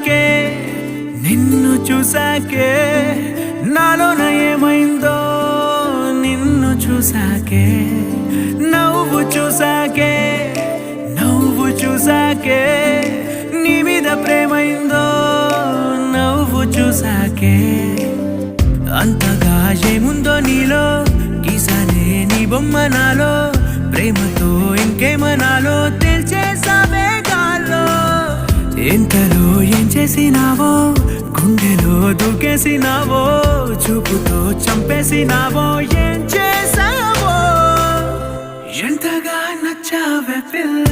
చూసాకే నిన్ను చూసాకే నాలోన ఏమైందో నిన్ను చూసాకే నవ్వు చూసాకే నవ్వు చూసాకే నీ మీద ప్రేమైందో నవ్వు చూసాకే అంతగా ఏముందో నీలో గీసానే నీ బొమ్మ నాలో ప్రేమతో ఇంకేమనాలో తెలిచేసావే గాల్లో ఎంతలో ఏం చేసినావో గుండెలో దూకేసినావో చూపుతో చంపేసినావో ఏం చేసావో ఎంతగా నచ్చావే పిల్ల